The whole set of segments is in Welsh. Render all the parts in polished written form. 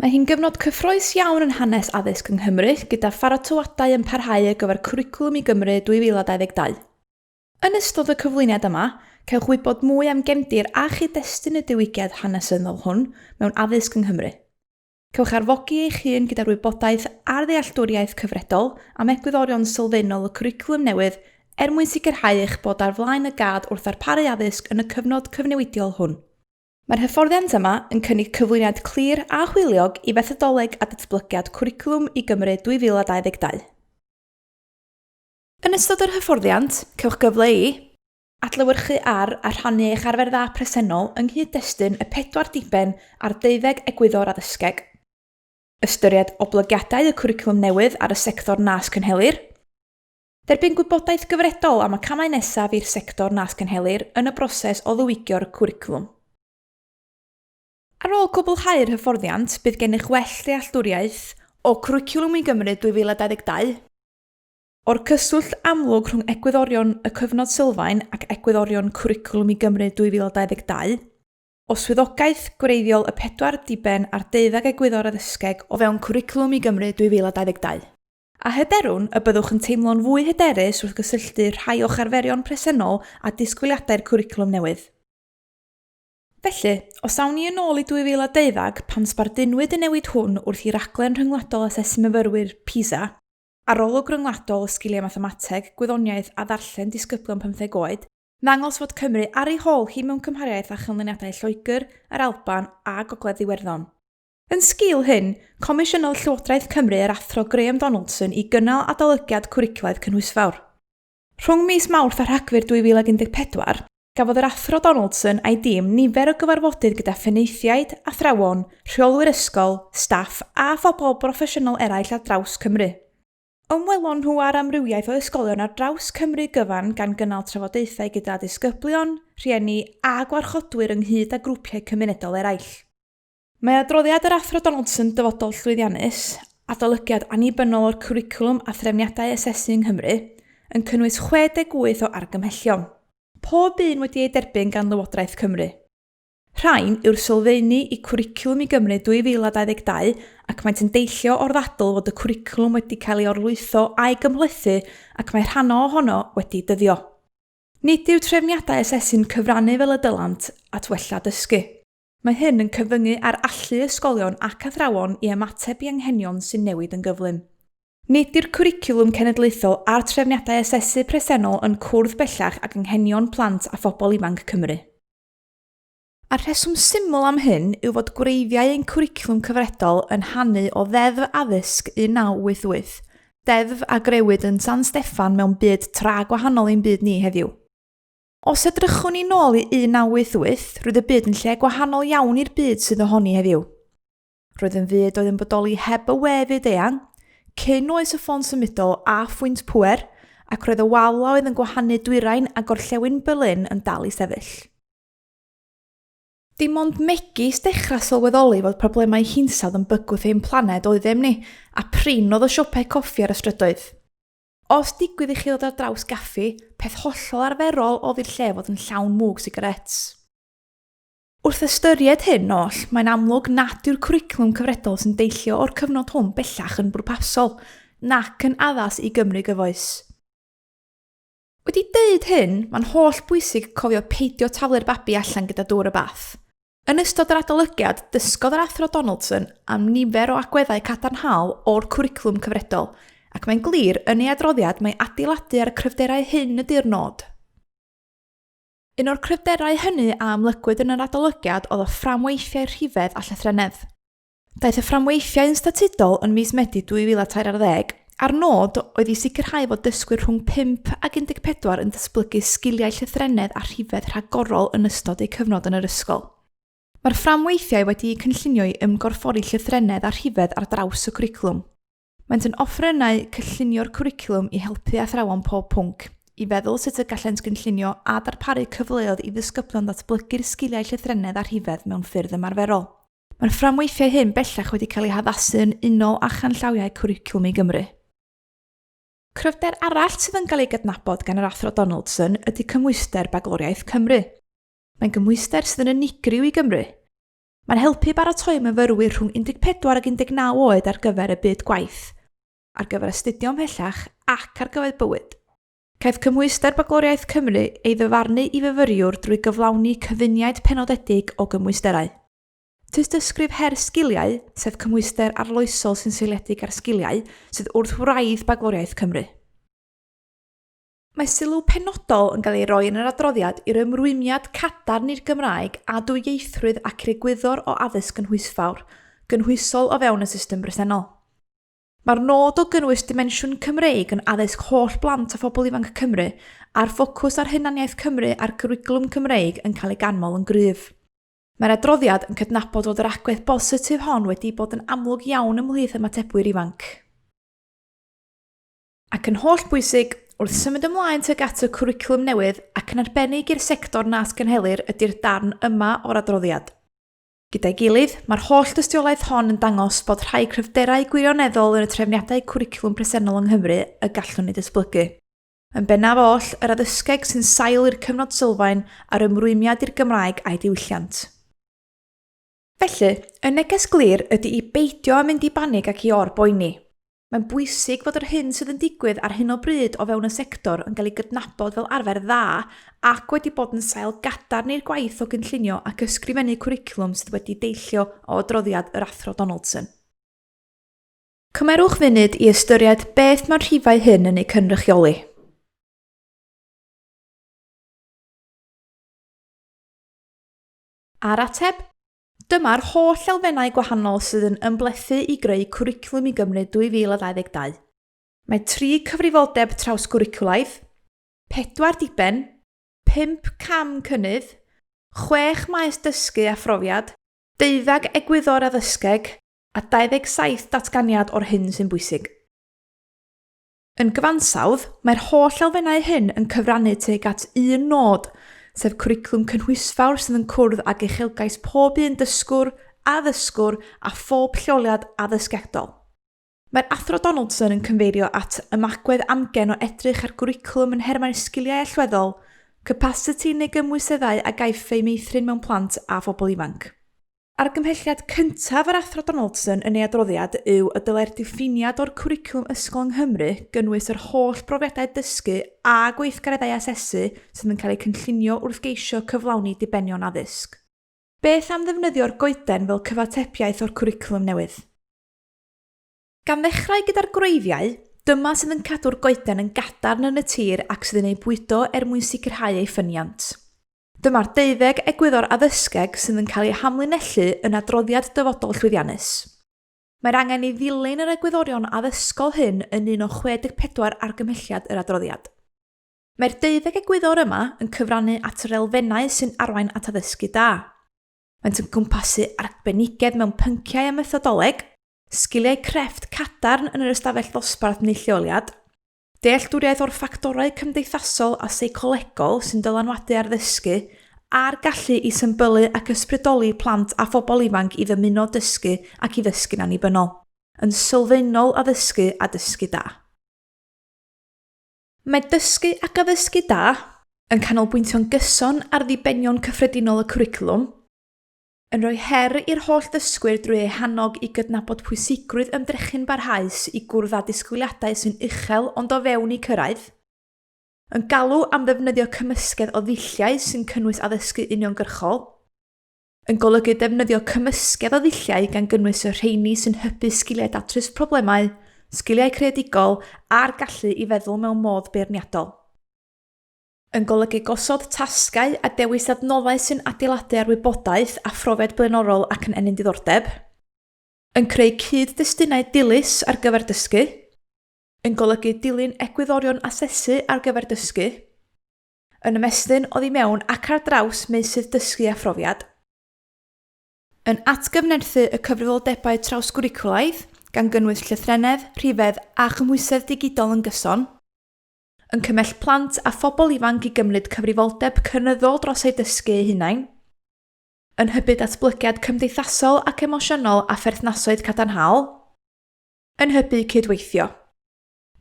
Mae hi'n gyfnod cyffrous iawn yn hanes addysg yng Nghymru gyda pharatoadau yn parhau ar gyfer Cwricwlwm i Gymru 2022. Yn ystod y cyflwyniad yma, cewch wybod mwy am gefndir a chyd-destun y diwygiad hanesyddol hwn mewn addysg yng Nghymru. Cewch arfogi eich hun gyda'r wybodaeth a'r ddealltwriaeth cyfredol am egwyddorion sylfaenol y cwricwlwm newydd mwyn sicrhau eich bod ar flaen y gad wrth darparu addysg yn y cyfnod cyfnewidiol hwn. Mae'r hyfforddiant yma yn cynnig cyflwyniad clir a hwyliog i fethodoleg a datblygiad Cwricwlwm i Gymru 2022. Yn ystod yr hyfforddiant, cewch gyfle i adlewyrchu ar a rhannu eich arfer dda presennol yng nghyd-destun y 4 diben ar 12 egwyddor addysgeg, ystyried oblygiadau y cwricwlwm newydd ar y sector nas cynhelir, derbyn gwybodaeth gyfredol am y camau nesaf i'r sector nas cynhelir yn y broses o ddiwygio'r cwricwlwm. Ar ôl cwblhau'r hyfforddiant, bydd gennych well dealltwriaeth o Cwricwlwm i Gymru 2022, o'r cyswllt amlwg rhwng egwyddorion y cyfnod sylfaen ac egwyddorion Cwricwlwm i Gymru 2022, o swyddogaeth gwreiddiol y 4 diben ar 12 egwyddor addysgeg o fewn Cwricwlwm i Gymru 2022. A hyderwn y byddwch yn teimlo'n fwy hyderus wrth gysylltu rhai o'ch arferion presennol a disgwyliadau'r cwricwlwm newydd. Felly, os awn ni yn ôl i 2012 pan sbardunwyd y newid hwn wrth i raglen rhyngwladol asesu myfyrwyr PISA, arolwg rhyngwladol o sgiliau mathemateg, gwyddoniaeth a ddarllen disgyblion 15 oed, ddangos fod Cymru ar ei hôl hi mewn cymhariaeth â chanlyniadau Lloegr, yr Alban a Gogledd Iwerddon. Yn sgil hyn, Comisiynodd Llywodraeth Cymru yr athro Graham Donaldson i gynnal adolygiad cwricwlaidd cynhwysfawr. Rhwng mis Mawrth a Rhagfyr 2014, gafodd yr athro Donaldson a'i dîm nifer o gyfarfodydd gyda pheneithiaid, athrawon, rheolwyr ysgol, staff a phobl broffesiynol eraill ar draws Cymru. Ymwelon nhw ar amrywiaeth o ysgolion ar draws Cymru gyfan gan gynnal trafodaethau gyda disgyblion, rhieni a gwarchodwyr ynghyd â grwpiau cymunedol eraill. Mae adroddiad yr athro Donaldson dyfodol llwyddiannus, adolygiad annibynnol o'r cwricwlwm a threfniadau asesu yng Nghymru, yn cynnwys 68 o argymhellion. Pob un wedi ei derbyn gan Lywodraeth Cymru. Rhain yw'r sylfaenu i Cwricwlwm i Gymru 2022 ac maent yn deillio o'r ddadl fod y cwricwlwm wedi cael ei orlwytho a'i gymhlethu ac mae rhan ohono wedi dyddio. Nid yw trefniadau asesu'n cyfrannu fel y dylant at wella dysgu. Mae hyn yn cyfyngu ar allu ysgolion ac athrawon i ymateb i anghenion sy'n newid yn gyflym. Nid yw'r cwricwlwm cenedlaethol a'r trefniadau asesu presennol yn cwrdd bellach ag anghenion plant a phobl ifanc Cymru. A'r rheswm syml am hyn yw fod gwreiddiau ein cwricwlwm cyfredol yn hannu o ddeddf addysg 1988, deddf a grewyd yn San Steffan mewn byd tra gwahanol ein byd ni heddiw. Os edrychwn ni nôl i 1988, roedd y byd yn lle gwahanol iawn i'r byd sydd ohoni heddiw. Roedd yn fyd oedd yn bodoli heb y wefyd eang, cyn oes y ffôn symudol a phwynt pŵer, ac roedd y wala oedd yn gwahanu dwyrain a gorllewin Berlin yn dal i sefyll. Dim ond megis dechrau sylweddoli fod problemau hinsawdd yn bygwth ein planed oeddem ni, a prin oedd y siopau coffi ar y strydoedd. Os digwydd i chi ddod ar draws gaffi, peth hollol arferol oedd i'r lle fod yn llawn mwg sigarets. Wrth ystyried hyn oll, mae'n amlwg nad yw'r cwricwlwm cyfredol sy'n deillio o'r cyfnod hwn bellach yn bwrpasol, nac yn addas i Gymru gyfoes. Wedi deud hyn, mae'n holl bwysig cofio peidio taflu'r babi allan gyda dŵr y bath. Yn ystod yr adolygiad, dysgodd yr athro Donaldson am nifer o agweddau cadarnhaol o'r cwricwlwm cyfredol, ac mae'n glir yn ei adroddiad mae adeiladu ar y cryfderau hyn ydy'r nod. Un o'r cryfderau hynny a amlygwyd yn yr adolygiad oedd o fframweithiau rhifedd a llythrennedd. Daeth y fframweithiau yn statudol yn mis Medi 2013, a'r nod oedd i sicrhau fod dysgwyr rhwng 5 ac 14 yn datblygu sgiliau llythrennedd a rhifedd rhagorol yn ystod eu cyfnod yn yr ysgol. Mae'r fframweithiau wedi cynllunio i ymgorffori llythrennedd a rhifedd ar draws y cwricwlwm. Maent yn offrynau cynllunio'r cwricwlwm i helpu athrawon pob pwnc, i feddwl sut y gallent gynllunio a darparu cyfleoedd i ddisgyblion datblygu'r sgiliau llythrennedd a rhifedd mewn ffyrdd ymarferol. Mae'r fframweithiau hyn bellach wedi cael ei haddasu yn unol a chanllawiau Cwricwlwm i Gymru. Cryfder arall sydd yn cael ei gydnabod gan yr athro Donaldson ydy cymwyster Bagloriaeth Cymru. Mae'n gymwyster sydd yn unigryw i Gymru. Mae'n helpu baratoi myfyrwyr rhwng 14 ac 19 oed ar gyfer y byd gwaith, ar gyfer astudio ymhellach ac ar gyfer bywyd. Caiff Cymhwyster Bagloriaeth Cymru ei ddyfarnu i fyfyriwr drwy gyflawni cyfuniad penodedig o gymwysterau. Tystysgrif her sgiliau, sef cymhwyster arloesol sy'n seiliedig ar sgiliau, sydd wrth wraidd Bagloriaeth Cymru. Mae sylw penodol yn cael ei roi yn yr adroddiad i'r ymrwymiad cadarn i'r Gymraeg a dwyieithrwydd ac i'r egwyddor o addysg gynhwysol o fewn y system bresennol. Mae'r nod o gynnwys dimensiwn Cymreig yn addysg holl blant a phobl ifanc Cymru a'r ffocws ar hunaniaeth Cymru a'r cwricwlwm Cymreig yn cael ei ganmol yn gryf. Mae'r adroddiad yn cydnabod fod yr agwedd bositif hon wedi bod yn amlwg iawn ymhlith ymatebwyr ifanc. Ac yn holl bwysig, wrth symud ymlaen tuag at y cwricwlwm newydd ac yn arbennig i'r sector nas gynhelir ydy'r darn yma o'r adroddiad. Gyda'i gilydd, mae'r holl dystiolaeth hon yn dangos bod rhai cryfderau gwirioneddol yn y trefniadau cwricwlwm presennol yng Nghymru y gallwn ni dysblygu. Yn bennaf oll, yr addysgeg sy'n sail i'r cyfnod sylfaen a'r ymrwymiad i'r Gymraeg a'i diwylliant. Felly, y neges glir ydy i beidio a mynd i banig ac i o'r-boeni. Mae'n bwysig fod yr hyn sydd yn digwydd ar hyn o bryd o fewn y sector yn cael ei gydnabod fel arfer dda ac wedi bod yn sail gadarn i'r gwaith o gynllunio ac ysgrifennu cwricwlwm sydd wedi deillio o adroddiad yr athro Donaldson. Cymerwch funud i ystyried beth mae'r rhifau hyn yn ei cynrychioli. Ar ateb, dyma'r holl elfennau gwahanol sydd yn ymlethu i greu cwricwlwm i Gymru 2022. Mae 3 cyfrifoldeb trawsgwricwlaidd, 4 diben, 5 cam cynnydd, 6 maes dysgu a phrofiad, 12 egwyddor addysgeg a 27 datganiad o'r hyn sy'n bwysig. Yn gyfansawdd, mae'r holl elfennau hyn yn cyfrannu tuag at un nod, sef cwricwlwm cynhwysfawr sydd yn cwrdd ag uchelgais pob un dysgwr, addysgwr a phob lleoliad addysgedol. Mae'r athro Donaldson yn cyfeirio at ymagwedd amgen o edrych ar gwricwlwm yn hermau'r sgiliau allweddol, capacity neu gymwyseddau a gaiff ei meithrin mewn plant a phobl ifanc. Argymhelliad cyntaf yr athro Donaldson yn ei adroddiad yw y dylai'r diffiniad o'r cwricwlwm ysgol yng Nghymru gynnwys yr holl brofiadau dysgu a gweithgareddau asesu sydd yn cael eu cynllunio wrth geisio cyflawni dibenion addysg. Beth am ddefnyddio'r goeden fel cyfatebiaeth o'r cwricwlwm newydd? Gan ddechrau gyda'r gwreiddiau, dyma sydd yn cadw'r goeden yn gadarn yn y tir ac sydd yn ei bwydo mwyn sicrhau ei ffyniant. Dyma'r 12 egwyddor addysgeg sydd yn cael ei hamlinellu yn adroddiad dyfodol llwyddiannus. Mae'r angen i ddilyn yr egwyddorion addysgol hyn yn un o 64 argymhelliad yr adroddiad. Mae'r 12 egwyddor yma yn cyfrannu at yr elfennau sy'n arwain at addysgu da. Maent yn cwmpasu arbenigedd mewn pynciau a methodoleg, sgiliau crefft cadarn yn yr ystafell ddosbarth neu lleoliad, dealltwriaeth o'r ffactorau cymdeithasol a seicolegol sy'n dylanwadu ar ddysgu, a'r gallu i symbylu ac ysbrydoli plant a phobl ifanc i ddymuno dysgu ac i ddysgu'n annibynnol, yn sylfaenol addysgu a dysgu da. Mae dysgu ac addysgu da yn canolbwyntio'n gyson ar ddibenion cyffredinol y cwricwlwm, yn rhoi her i'r holl ddysgwyr drwy hannog i gydnabod pwysigrwydd ymdrechu'n barhaus i gwrdd â disgwyliadau sy'n uchel ond o fewn i cyrraedd, yn galw am ddefnyddio cymysgedd o ddilliau sy'n cynnwys addysgu uniongyrchol, yn golygu defnyddio cymysgedd o ddilliau gan gynnwys y rheini sy'n hybu sgiliau datrys problemau, sgiliau creadigol a'r gallu i feddwl mewn modd beirniadol. Yn golygu gosod tasgau a dewis adnoddau sy'n adeiladu ar wybodaeth a phrofiad blaenorol ac yn enyn diddordeb, yn creu cyd-destunau dilys ar gyfer dysgu, yn golygu dilyn egwyddorion asesu ar gyfer dysgu, yn ymestyn oddi mewn ac ar draws meysydd dysgu a phrofiad, yn atgyfnerthu y cyfrifoldebau trawsgwricwlaidd gan gynnwys llythrennedd, rhifedd a chymhwysedd digidol yn gyson, yn cymell plant a phobl ifanc i gymryd cyfrifoldeb cynyddol dros ei dysgu eu hunain, yn hybu datblygiad cymdeithasol ac emosiynol a pherthnasoedd cadarnhaol, yn hybu cydweithio.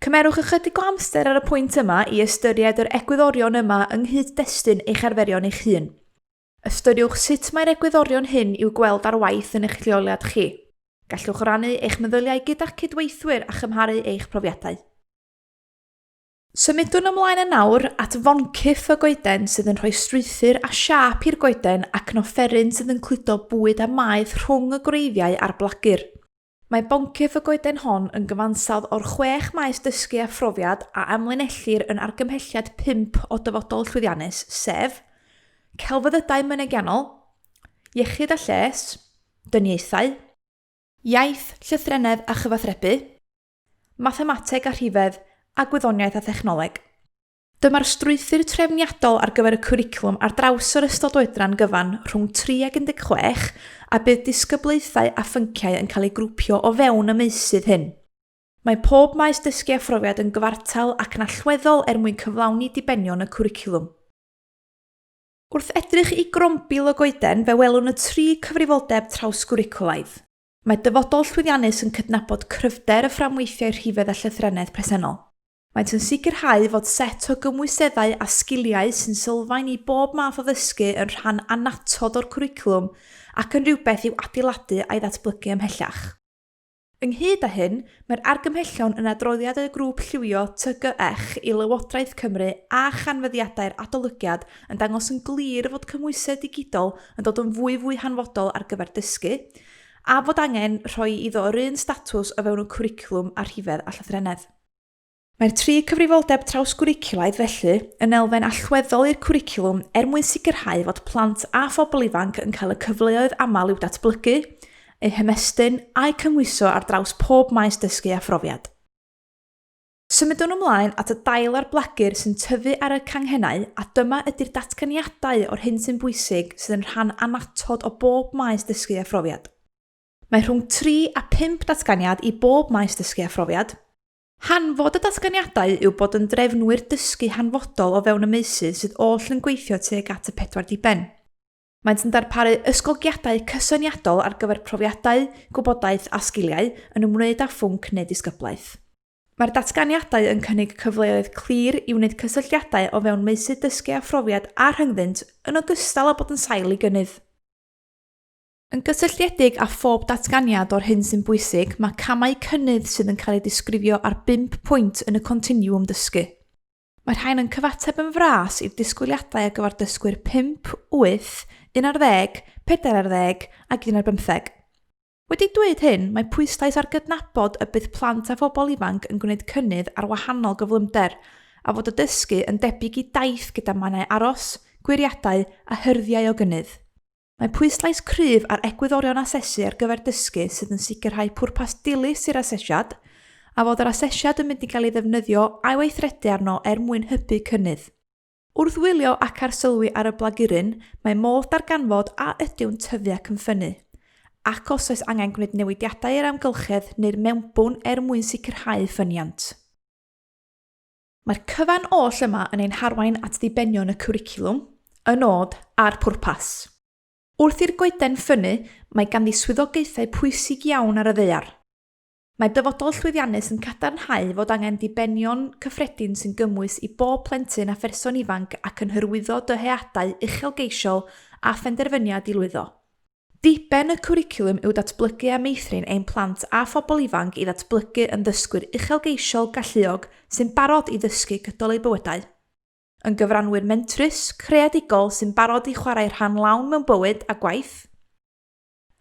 Cymerwch ychydig o amser ar y pwynt yma i ystyried yr egwyddorion yma yng nghyd-destun eich arferion eich hun. Ystyriwch sut mae'r egwyddorion hyn i'w gweld ar waith yn eich lleoliad chi. Gallwch rannu eich meddyliau gyda'ch cydweithwyr a chymharu eich profiadau. Symudwn ymlaen yn nawr at foncyff y goeden sydd yn rhoi strwythur a siâp i'r goeden ac yn offeryn sydd yn cludo bwyd a maeth rhwng y gwreiddiau a'r blagur. Mae boncyff y goeden hon yn gyfansawdd o'r 6 maes dysgu a phrofiad a amlinellir yn argymhelliad 5 o dyfodol llwyddiannus, sef celfyddydau mynegiannol, iechyd a lles, dyniaethau, iaith, llythrennedd a chyfathrebu, mathemateg a rhifedd, a gwyddoniaeth a thechnoleg. Dyma'r strwythur trefniadol ar gyfer y cwricwlwm ar draws yr ystod oedran gyfan rhwng 3 ac 16 a bydd disgyblaethau a phynciau yn cael eu grwpio o fewn y meysydd hyn. Mae pob maes dysgu a phrofiad yn gyfartal ac yn allweddol mwyn cyflawni dibenion y cwricwlwm. Wrth edrych i grombil y goeden, fe welwn y 3 cyfrifoldeb trawsgwricwlaidd. Mae dyfodol llwyddiannus yn cydnabod cryfder y fframweithiau rhifedd a llythrennedd presennol. Maent yn sicrhau fod set o gymwyseddau a sgiliau sy'n sylfaen i bob math o ddysgu yn rhan annatod o'r cwricwlwm ac yn rhywbeth i'w adeiladu a'i ddatblygu ymhellach. Ynghyd â hyn, mae'r argymhellion yn adroddiad y grŵp lliwio TGF i Lywodraeth Cymru a chanfyddiadau'r adolygiad yn dangos yn glir fod cymwysedd digidol yn dod yn fwy hanfodol ar gyfer dysgu a fod angen rhoi iddo yr un statws o fewn y cwricwlwm a rhifedd a llythrennedd. Mae'r 3 cyfrifoldeb trawsgwricwlaidd felly yn elfen allweddol i'r cwricwlwm mwyn sicrhau fod plant a phobl ifanc yn cael y cyfleoedd aml i'w datblygu, eu hymestyn a'i cymwyso ar draws pob maes dysgu a phrofiad. Symudwn ymlaen at y dail a'r blagur sy'n tyfu ar y canghennau a dyma ydy'r datganiadau o'r hyn sy'n bwysig sydd yn rhan annatod o bob maes dysgu a phrofiad. Mae rhwng 3 a 5 datganiad i bob maes dysgu a phrofiad. Hanfod y datganiadau yw bod yn drefnwyr dysgu hanfodol o fewn y meysydd sydd oll yn gweithio tuag at y 4 diben. Maent yn darparu ysgogiadau cysyniadol ar gyfer profiadau, gwybodaeth a sgiliau yn ymwneud â phwnc neu disgyblaeth. Mae'r datganiadau yn cynnig cyfleoedd clir i wneud cysylltiadau o fewn meysydd dysgu a phrofiad a rhyngddynt yn ogystal â bod yn sail i gynnydd. Yn gysylltiedig â phob datganiad o'r hyn sy'n bwysig, mae camau cynnydd sydd yn cael eu disgrifio ar 5 pwynt yn y continwwm dysgu. Mae'r rhain yn cyfateb yn fras i'r disgwyliadau ar gyfer dysgwyr 5, 8, 11, 14 ac 15. Wedi dweud hyn, mae pwyslais ar gydnabod y bydd plant a phobl ifanc yn gwneud cynnydd ar wahanol gyflymder a fod y dysgu yn debyg i daith gyda mannau aros, gwiriadau a hyrddiau o gynnydd. Mae pwyslais cryf ar egwyddorion asesu ar gyfer dysgu sydd yn sicrhau pwrpas dilys i'r asesiad a fod yr asesiad yn mynd i gael ei ddefnyddio a'i weithredu arno mwyn hybu cynnydd. Wrth wylio ac ar sylwi ar y blaguryn, mae modd darganfod a ydyw'n tyfu ac yn ffynnu, ac os oes angen gwneud newidiadau i'r amgylchedd neu'r mewnbwn mwyn sicrhau ffyniant. Mae'r cyfan oll yma yn ein harwain at ddibenion y cwricwlwm, y nod a'r pwrpas. Wrth i'r goeden ffynnu, mae ganddi swyddogaethau pwysig iawn ar y ddaear. Mae dyfodol llwyddiannus yn cadarnhau fod angen dibenion cyffredin sy'n gymwys i bob plentyn a pherson ifanc ac yn hyrwyddo dyheadau uchelgeisiol a phenderfyniad i lwyddo. Diben y cwricwlwm yw datblygu a meithrin ein plant a phobl ifanc i ddatblygu yn ddysgwyr uchelgeisiol galluog sy'n barod i ddysgu gydol eu bywydau. Yn gyfranwyr mentrus, creadigol sy'n barod i chwarae rhan lawn mewn bywyd a gwaith,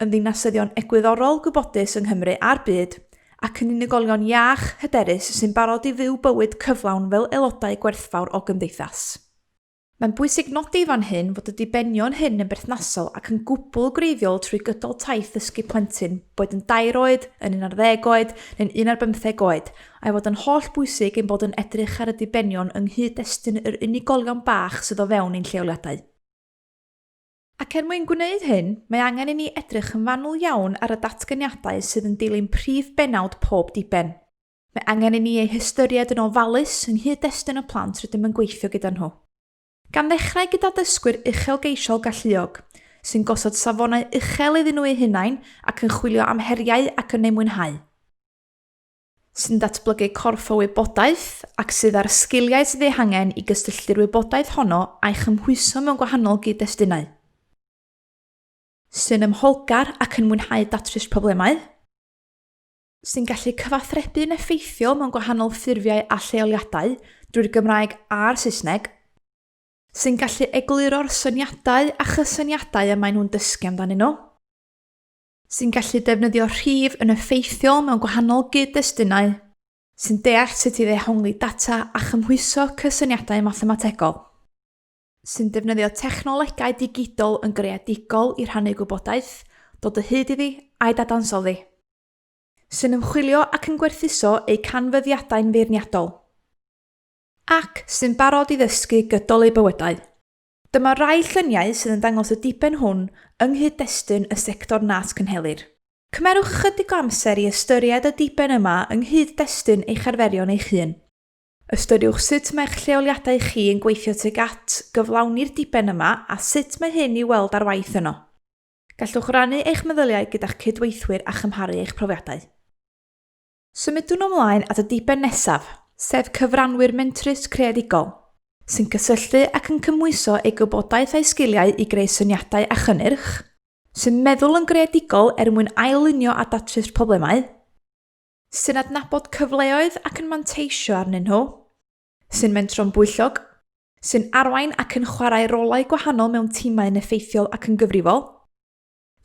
yn ddinasyddion egwyddorol gwybodus yng Nghymru a'r byd, ac yn unigolion iach, hyderus sy'n barod i fyw bywyd cyflawn fel aelodau gwerthfawr o gymdeithas. Mae'n bwysig nodi fan hyn fod y dibenion hyn yn berthnasol ac yn gwbl greiddiol trwy gydol taith ddysgu plentyn, boed yn 2 oed, yn 11 oed neu'n 15 oed, a'i fod yn holl bwysig ein bod yn edrych ar y dibenion yng nghyd-destun yr unigolion bach sydd o fewn ein lleoliadau. Ac mwyn gwneud hyn, mae angen i ni edrych yn fanwl iawn ar y datganiadau sydd yn dilyn prif benawd pob diben. Mae angen i ni eu hystyried yn ofalus yng nghyd-destun y plant rydym yn gweithio gyda nhw. Gan ddechrau gyda dysgwyr uchelgeisiol galluog, sy'n gosod safonau uchel iddyn nhw eu hunain ac yn chwilio am heriau ac yn ei mwynhau. Sy'n datblygu corff o wybodaeth ac sydd ar sgiliau sydd eu hangen i gysylltu'r wybodaeth honno a'i chymhwyso mewn gwahanol gyd-destunau. sy'n ymholgar ac yn mwynhau datrys problemau, sy'n gallu cyfathrebu'n effeithiol mewn gwahanol ffurfiau a lleoliadau drwy'r Gymraeg a'r Saesneg, sy'n gallu egluro'r syniadau a chysyniadau y maen nhw'n dysgu amdanyn nhw, sy'n gallu defnyddio rhif yn effeithiol mewn gwahanol gyd-destunau, sy'n deall sut i ddehongli data a chymhwyso cysyniadau mathemategol, sy'n defnyddio technolegau digidol yn greadigol i rhannu gwybodaeth, dod o hyd iddi a'i dadansoddi, sy'n ymchwilio ac yn gwerthuso eu canfyddiadau'n feirniadol, ac sy'n barod i ddysgu gydol eu bywydau. Dyma rai lluniau sydd yn dangos y diben hwn yng nghyd-destun y sector nas cynhelir. Cymerwch ychydig o amser i ystyried y diben yma yng nghyd-destun eich arferion eich hun. Ystyriwch sut mae'ch lleoliadau chi yn gweithio tuag at gyflawni'r diben yma a sut mae hyn i weld ar waith yno. Gallwch rannu eich meddyliau gyda'ch cydweithwyr a chymharu eich profiadau. Symudwn ymlaen at y diben nesaf, sef cyfranwyr mentrus creadigol, sy'n cysylltu ac yn cymhwyso ei gwybodaeth a'i sgiliau i greu syniadau a chynnyrch, sy'n meddwl yn greadigol mwyn ailunio a datrys problemau, sy'n adnabod cyfleoedd ac yn manteisio arnyn nhw, sy'n mentro'n bwyllog, sy'n arwain ac yn chwarae rolau gwahanol mewn timau'n effeithiol ac yn gyfrifol,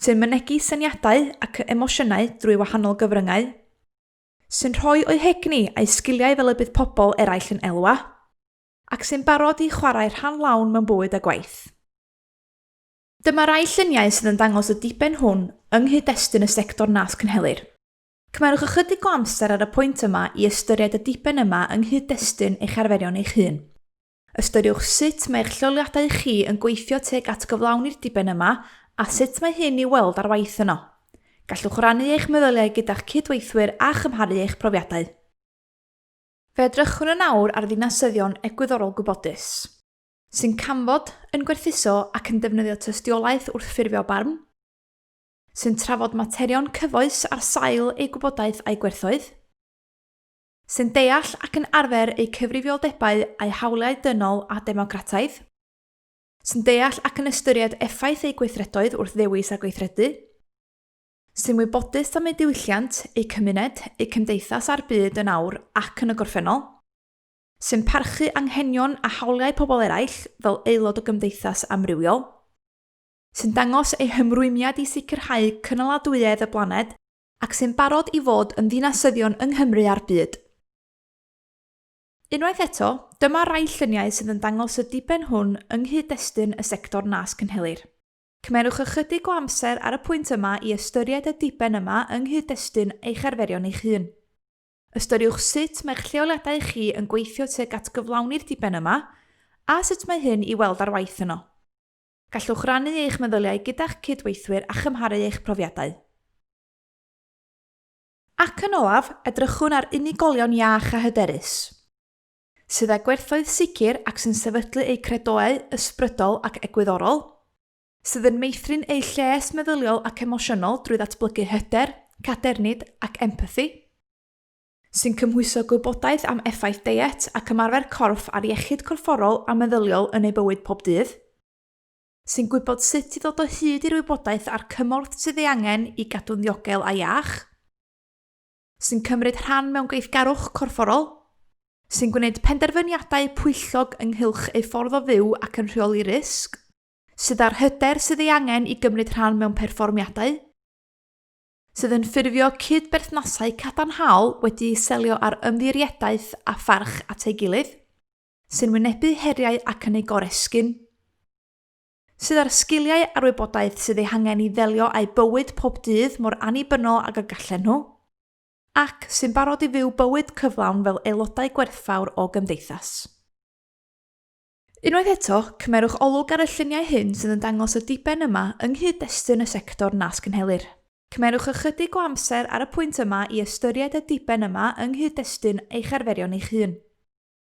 sy'n mynegu syniadau ac emosiynau drwy wahanol gyfryngau, sy'n rhoi o'i hegni a'i sgiliau fel y bydd pobl eraill yn elwa, ac sy'n barod i chwarae rhan lawn mewn bywyd a gwaith. Dyma rai lluniau sydd yn dangos y diben hwn yng nghyd-destun y sector nas cynhelir. Cymerwch ychydig o amser ar y pwynt yma i ystyried y diben yma yng nghyd-destun eich arferion eich hun. Ystyriwch sut mae'ch lleoliadau chi yn gweithio tuag at gyflawni'r diben yma a sut mae hyn i weld ar waith yno. Gallwch rannu eich meddyliau gyda'ch cydweithwyr a chymharu eich profiadau. Fe edrychwn yn awr ar ddinasyddion egwyddorol gwybodus, sy'n canfod yn gwerthuso ac yn defnyddio tystiolaeth wrth ffurfio barn, sy'n trafod materion cyfoes ar sail ei gwybodaeth a'i gwerthoedd, sy'n deall ac yn arfer eu cyfrifioldebau a'i hawliau dynol a democrataidd, sy'n deall ac yn ystyried effaith ei gweithredoedd wrth ddewis a gweithredu, sy'n wybodus am ei diwylliant, ei cymuned, ei cymdeithas a'r byd yn awr ac yn y gorffennol, sy'n parchu anghenion a hawliau pobl eraill fel aelod o gymdeithas amrywiol, sy'n dangos ei hymrwymiad i sicrhau cynaladwyedd y blaned ac sy'n barod i fod yn ddinasyddion yng Nghymru a'r byd. Unwaith eto, dyma rai lluniau sydd yn dangos y diben hwn yng nghyd-destun y sector nas cynhelir. Cymerwch ychydig o amser ar y pwynt yma i ystyried y diben yma yng nghyd-destun eich arferion eich hun. Ystyriwch sut mae'ch lleoliadau chi yn gweithio tuag at gyflawni'r diben yma a sut mae hyn i weld ar waith yno. Gallwch rannu eich meddyliau gyda'ch cydweithwyr a chymharu eich profiadau. Ac yn olaf, edrychwn ar unigolion iach a hyderus, sydd â gwerthoedd sicr ac sy'n sefydlu eu credoau ysbrydol ac egwyddorol, sydd yn meithrin eu lles meddyliol ac emosiynol drwy ddatblygu hyder, cadernid ac empathi, sy'n cymhwyso gwybodaeth am effaith deiet ac ymarfer corff ar iechyd corfforol a meddyliol yn ei bywyd pob dydd, sy'n gwybod sut i ddod o hyd i'r wybodaeth a'r cymorth sydd ei angen i gadw'n ddiogel a iach, sy'n cymryd rhan mewn gweithgarwch corfforol, sy'n gwneud penderfyniadau pwyllog ynghylch ei ffordd o fyw ac yn rheoli risg, sydd â'r hyder sydd ei angen i gymryd rhan mewn perfformiadau, sydd yn ffurfio cydberthnasau cadarnhaol wedi selio ar ymddiriadaeth a pharch at ei gilydd, sy'n wynebu heriau ac yn ei goresgyn, sydd â'r sgiliau a'r wybodaeth sydd ei hangen i ddelio â'i bywyd pob dydd mor annibynnol ag y gallen nhw, ac sy'n barod i fyw bywyd cyflawn fel aelodau gwerthfawr o gymdeithas. Unwaith eto, cymerwch olwg ar y lluniau hyn sydd yn dangos y diben yma yng nghyd-destun y sector nas cynhelir. Cymerwch ychydig o amser ar y pwynt yma i ystyried y diben yma yng nghyd-destun eich arferion eich hun.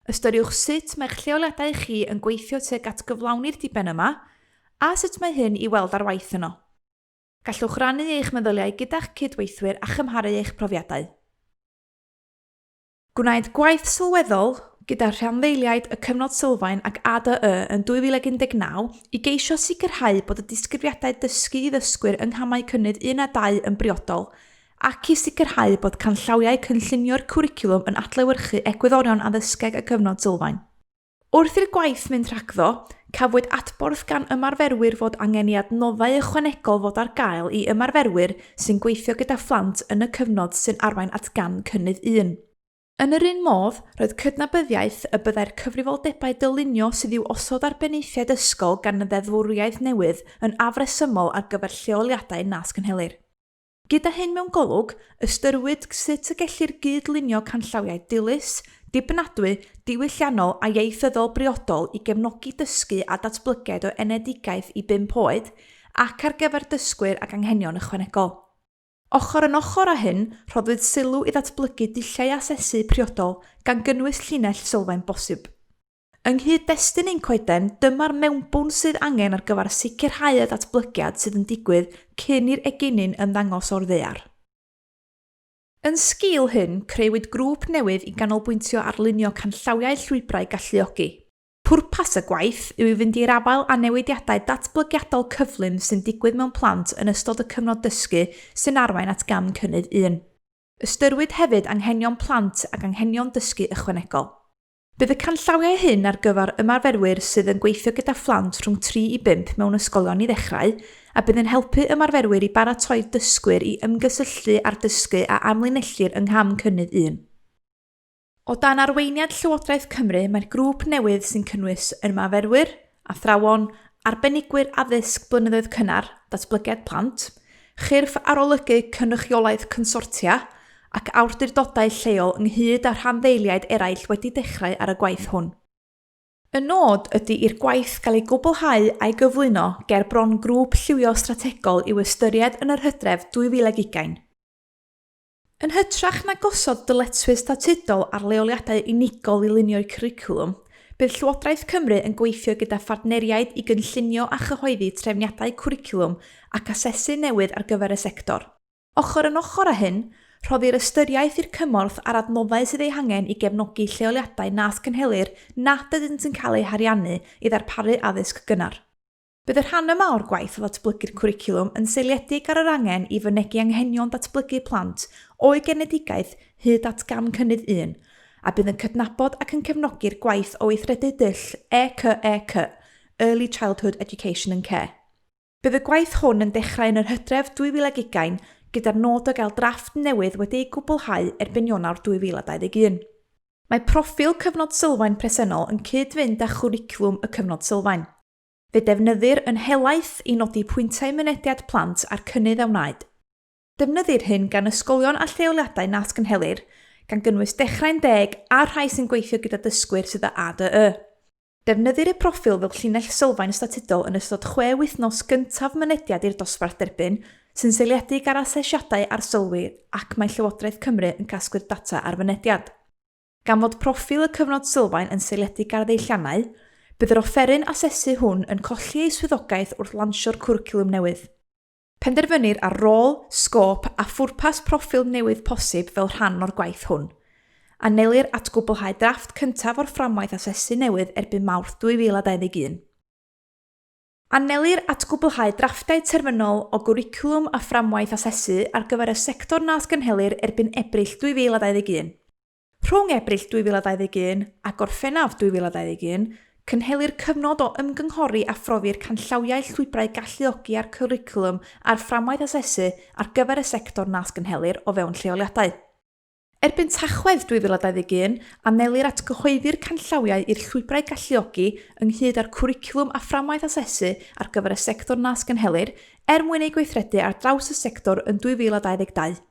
Ystyriwch sut mae'ch lleoliadau chi yn gweithio tuag at gyflawni'r diben yma a sut mae hyn i weld ar waith yno. Gallwch rannu eich meddyliau gyda'ch cydweithwyr a chymharu eich profiadau. Gwnaed gwaith sylweddol gyda rhanddeiliaid y cyfnod sylfaen ac ADE yn 2019 i geisio sicrhau bod y disgrifiadau dysgu i ddysgwyr yng nghamau cynnydd 1 a 2 yn briodol, ac i sicrhau bod canllawiau cynllunio'r cwricwlwm yn adlewyrchu egwyddorion addysgeg y cyfnod sylfaen. Wrth i'r gwaith mynd rhagddo, cafwyd adborth gan ymarferwyr fod angen i adnoddau ychwanegol fod ar gael i ymarferwyr sy'n gweithio gyda phlant yn y cyfnod sy'n arwain at gam cynnydd 1. Yn yr un modd, roedd cydnabyddiaeth y byddai'r cyfrifoldebau dylunio sydd i'w osod ar beneithiad ysgol gan y ddeddfwriaeth newydd yn afresymol ar gyfer lleoliadau nas cynhelir. Gyda hyn mewn golwg, ystyriwyd sut y gellir gydlunio canllawiau dilys, dibynadwy, diwylliannol a ieithyddol briodol i gefnogi dysgu a datblygiad o enedigaeth i 5 oed ac ar gyfer dysgwyr ac anghenion ychwanegol. Ochr yn ochr â hyn, rhoddwyd sylw i ddatblygu dulliau asesu priodol gan gynnwys llinell sylfaen bosib. Yng nghyd-destun ein coeden, dyma'r mewnbwn sydd angen ar gyfer sicrhau y datblygiad sydd yn digwydd cyn i'r eginin ymddangos o'r ddaear. Yn sgil hyn, creuwyd grŵp newydd i ganolbwyntio ar lunio canllawiau llwybrau galluogi. Pwrpas y gwaith yw i fynd i'r afael a newidiadau datblygiadol cyflym sy'n digwydd mewn plant yn ystod y cyfnod dysgu sy'n arwain at gam cynnydd 1. Ystyriwyd hefyd anghenion plant ac anghenion dysgu ychwanegol. Bydd y canllawiau hyn ar gyfer ymarferwyr sydd yn gweithio gyda phlant rhwng 3 i 5 mewn ysgolion i ddechrau a bydd yn helpu ymarferwyr i baratoi dysgwyr i ymgysylltu ar dysgu a amlinellir yng ngham cynnydd 1. O dan arweiniad Llywodraeth Cymru, mae'r grŵp newydd sy'n cynnwys ymarferwyr, athrawon, arbenigwyr addysg blynyddoedd cynnar, datblygiad plant, chyrff arolygu cynrychiolaeth consortia ac awdurdodau lleol ynghyd â rhanddeiliaid eraill wedi dechrau ar y gwaith hwn. Y nod ydy i'r gwaith gael ei gwblhau a'i gyflwyno ger bron grŵp lliwio strategol i'w ystyried yn yr Hydref 2020. Yn hytrach na gosod dyletswydd statudol ar leoliadau unigol i lunio'r cwricwlwm, bydd Llywodraeth Cymru yn gweithio gyda phartneriaid i gynllunio a chyhoeddi trefniadau cwricwlwm ac asesu newydd ar gyfer y sector. Ochr yn ochr â hyn, rhoddir ystyriaeth i'r cymorth ar adnoddau sydd ei hangen i gefnogi lleoliadau nas cynhelir nad ydynt yn cael eu hariannu i ddarparu addysg gynnar. Bydd y rhan yma o'r gwaith o ddatblygu'r cwricwlwm yn seiliedig ar yr angen i fynegu anghenion datblygu plant o'i genedigaeth hyd at gam cynnydd 1, a bydd yn cydnabod ac yn cefnogi'r gwaith o weithredu dull ECEC, Early Childhood Education and Care. Bydd y gwaith hwn yn dechrau yn yr Hydref 2020 gyda'r nod o gael drafft newydd wedi'i gwblhau erbyn Ionawr 2021. Mae proffil cyfnod sylfaen presennol yn cyd-fynd â chwricwlwm y cyfnod sylfaen. Fe defnyddir yn helaeth i nodi pwyntiau mynediad plant a'r cynnydd a wnaed. Defnyddir hyn gan ysgolion a lleoliadau nas cynhelir, gan gynnwys dechrau'n 10 a rhai sy'n gweithio gyda dysgwyr sydd â ADE. Defnyddir y proffil fel llinell sylfaen statudol yn ystod 6 wythnos gyntaf mynediad i'r dosbarth derbyn, sy'n seiliedig ar asesiadau ar sylwyr ac mae Llywodraeth Cymru yn casglu'r data ar mynediad. Gan fod proffil y cyfnod sylfaen yn seiliedig ar ddeilliannau, bydd yr offeryn asesu hwn yn colli ei swyddogaeth wrth lansio'r cwricwlwm newydd. Penderfynir ar rôl, sgôp a phwrpas proffil newydd posib fel rhan o'r gwaith hwn. Anelir at gwblhau drafft cyntaf o'r fframwaith asesu newydd erbyn Mawrth 2021. Anelir at gwblhau drafftau termynol o gwricwlwm a fframwaith asesu ar gyfer y sector nas gynhelir erbyn Ebrill 2021. Rhwng Ebrill 2021 a Gorffennaf 2021, cynhelir cyfnod o ymgynghori a phrofi'r canllawiau llwybrau galluogi ar cwricwlwm a'r fframwaith asesu ar gyfer y sector nas gynhelir o fewn lleoliadau. Erbyn Tachwedd 2021, anelir at gyhoeddi'r canllawiau i'r llwybrau galluogi ynghyd â'r cwricwlwm a fframwaith asesu ar gyfer y sector nas gynhelir mwyn ei gweithredu ar draws y sector yn 2022.